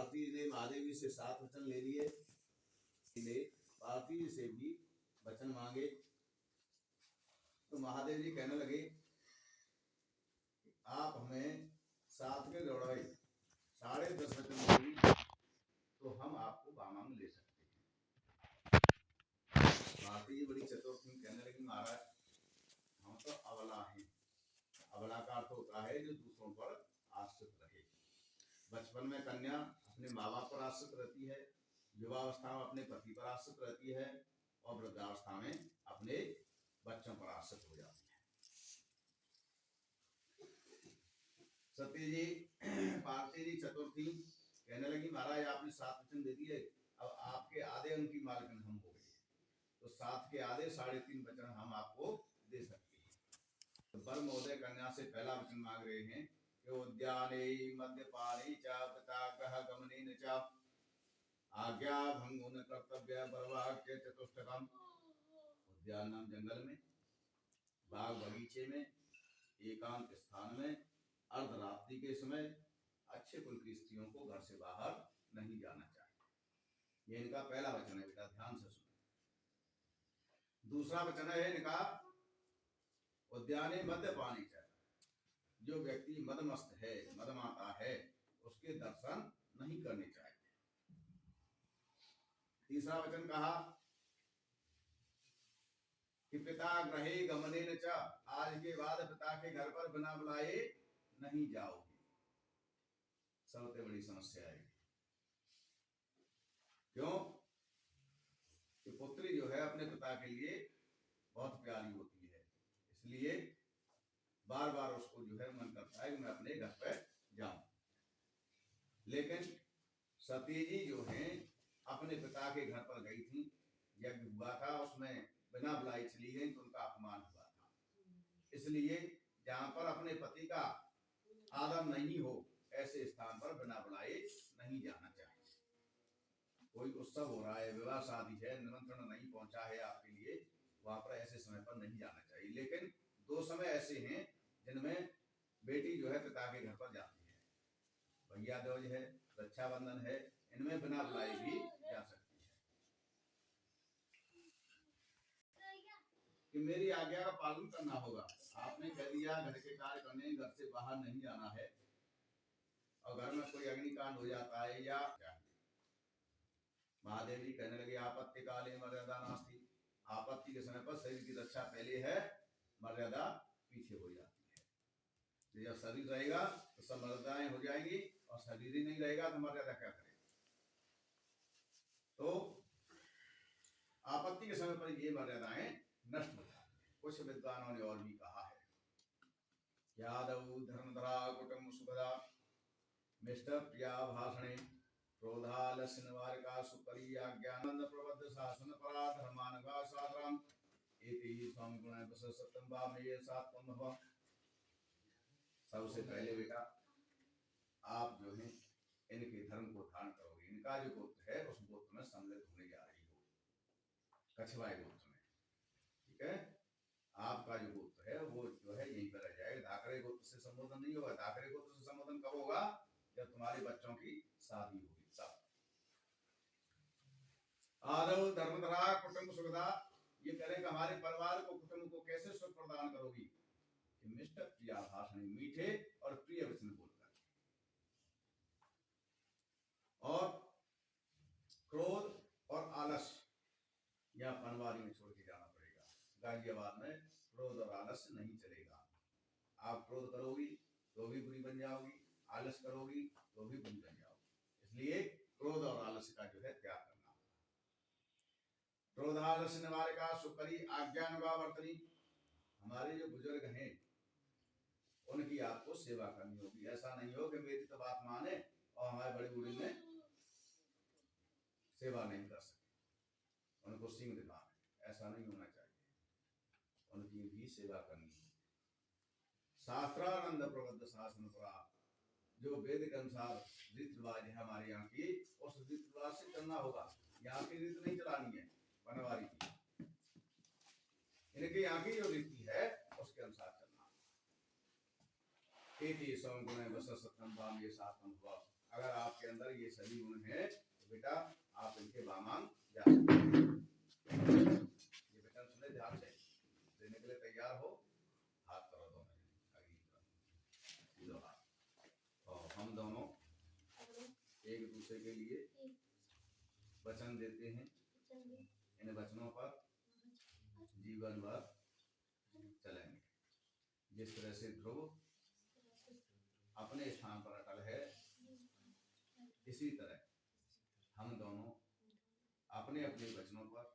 पार्वती ने महादेव जी से 7 वचन ले लिए, पार्वती जी से भी वचन मांगे। तो महादेव जी कहने लगे आप हमें 7 के दौड़ाई 10.5 वचन देंगी तो हम आपको बामांग ले सकते हैं। पार्वती जी बड़ी चतुर थी, कहने लगी महाराज हम तो अबला हैं। अबला का अर्थ होता है जो दूसरों पर आश्रित रहे। बचपन में कन्या अपने माँ बाप पर आश्रित रहती है, युवावस्था में अपने पति पर आश्रित रहती है और वृद्धावस्था में अपने बच्चों पर आश्रित हो जाती है। सती जी पार्वती जी चतुर थी, कहने लगी महाराज आपने 7 वचन दे दिए, अब आपके आधे उनकी मालकिन हम हो गए, तो 7 के आधे 3.5 वचन हम आपको दे सकते हैं। तो वर महोदय कन्या से पहला वचन मांग रहे हैं कि उद्याने मद्यपाने च पितागह गमनेन च आज्ञा भंगुन कर्तव्य बर्वाक्य चतुष्टकम। उद्यान नाम जंगल में, बाग बगीचे में, एकांत स्थान में, अर्धरात्रि के समय अच्छे कुल की स्त्रियों को घर से बाहर नहीं जाना चाहिए। ये इनका पहला वचन है, बेटा ध्यान से सुनो। दूसरा वचन है इनका उद्याने मद्यपाने च, जो व्यक्ति मदमस्त है, मदमाता है, उसके दर्शन नहीं करने चाहिए। तीसरा वचन कहा कि पिता ग्रहे गमनेन च, आज के बाद पिता के घर पर बिना बुलाए नहीं जाओगे। सबसे बड़ी समस्या है। क्यों? कि पुत्री जो है अपने पिता के लिए बहुत प्यारी होती है, इसलिए बार बार उसको जो है मन करता है कि मैं अपने घर पर जाऊं। लेकिन सती जी जो हैं अपने पिता के घर पर गई थी, यज्ञ हुआ था, उसमें बिना बुलाई चली गई तो उनका अपमान हुआ था। इसलिए जहां पर अपने पति का आदर नहीं हो ऐसे स्थान पर बिना बुलाए नहीं जाना चाहिए। कोई उत्सव हो रहा है, विवाह शादी है, निमंत्रण नहीं पहुंचा है आपके लिए, वहां पर ऐसे समय पर नहीं जाना चाहिए। लेकिन 2 समय ऐसे हैं जिनमें बेटी जो है पिता के घर पर जाती है, भैया दूज है, रक्षाबंधन है, इनमें बिना बुलाए भी जा सकती है। कि मेरी आज्ञा का पालन करना होगा। आपने कह दिया घर के कार्य करने, घर से बाहर नहीं जाना है, और घर में कोई अग्निकांड हो जाता है या महादेव जी कहने लगे आपत्ति काले मर्यादा नास्ति। आपत्ति के समय पर शरीर की रक्षा पहले है, मर्यादा पीछे हो जाती है। तो जब शरीर रहेगा तो सब मर्यादाएं हो जाएंगी, और शरीर ही नहीं रहेगा तो मर्यादा क्या करेगा। तो आपत्ति के समय पर ये मर्यादाएं नष्ट हो जाती है। कुछ विद्वानों ने और भी कहा है, यादव धर्मधरा कुटुंब सुखदा मिस्टर प्रिया भाषणे क्रोधालस्य निवारका सुपरि आज्ञानंद प्रबद्ध शासन परा धर्मानगा साधरम एति स्वामी गुण सत्यम भामेय सात्वम भव। सबसे पहले बेटा आप जो है इनके धर्म को धारण करोगे। इनका जो गोत्र है उस गोत्र में सम्मिलित होने जा रही हो, कछवाए गोत्र में, ठीक है। आपका जो गोत्र है वो जो है यहीं पर रह जाएगा। धाकरे गोत्र से संबोधन नहीं होगा। धाकरे गोत्र से संबोधन कब होगा? जब तुम्हारे बच्चों की शादी होगी तब। आदव धर्मधरा कुटुंब सुखदा, ये करें कि हमारे परिवार को, कुटुंब को कैसे सुख प्रदान करोगी? मिष्ट प्रिया भाषण, मीठे और प्रिय वचन बोलकर, और क्रोध और आलस्य या पनवारी में छोड़ के जाना पड़ेगा। गाजियाबाद में क्रोध और आलस्य नहीं चलेगा। आप क्रोध करोगी तो भी बुरी बन जाओगी, आलस्य करोगी तो भी बुरी बन जाओगी। इसलिए क्रोध और आलस्य का जो है त्याग करना होगा। क्रोधालस्य निवारका सुपरि आज्ञानुगावर्तनी, हमारे जो बुजुर्ग हैं उनकी आपको सेवा करनी होगी। ऐसा नहीं हो कि मेरी तो बात माने और हमारे बड़े बूढ़े में सेवा नहीं कर सके, उनको सिंह दिखाना, ऐसा नहीं होना चाहिए। उनकी भी सेवा करनी है। शास्त्रानंद प्रबद्ध शासन परा, जो वेद के अनुसार रीति रिवाज है हमारे यहाँ की, उस रीति रिवाज से चलना होगा। यहाँ की रीति नहीं चलानी है, बनवारी की। इनके यहाँ की जो रीति है उसके अनुसार चलना। अगर आपके अंदर अगर ये सभी गुण हैं तो बेटा आप इनके वामांग जा सकते हैं। ये वचन सुने ध्यान से, देने के लिए तैयार हो, हाथ करो दोनों आगे की तरफ, सीधो हाथ। और हम दोनों एक दूसरे के लिए वचन देते हैं, इन वचनों पर जीवन भर चलेंगे। जिस तरह से ध्रुव अपने स्थान पर अटल है, इसी तरह हम दोनों अपने अपने वचनों पर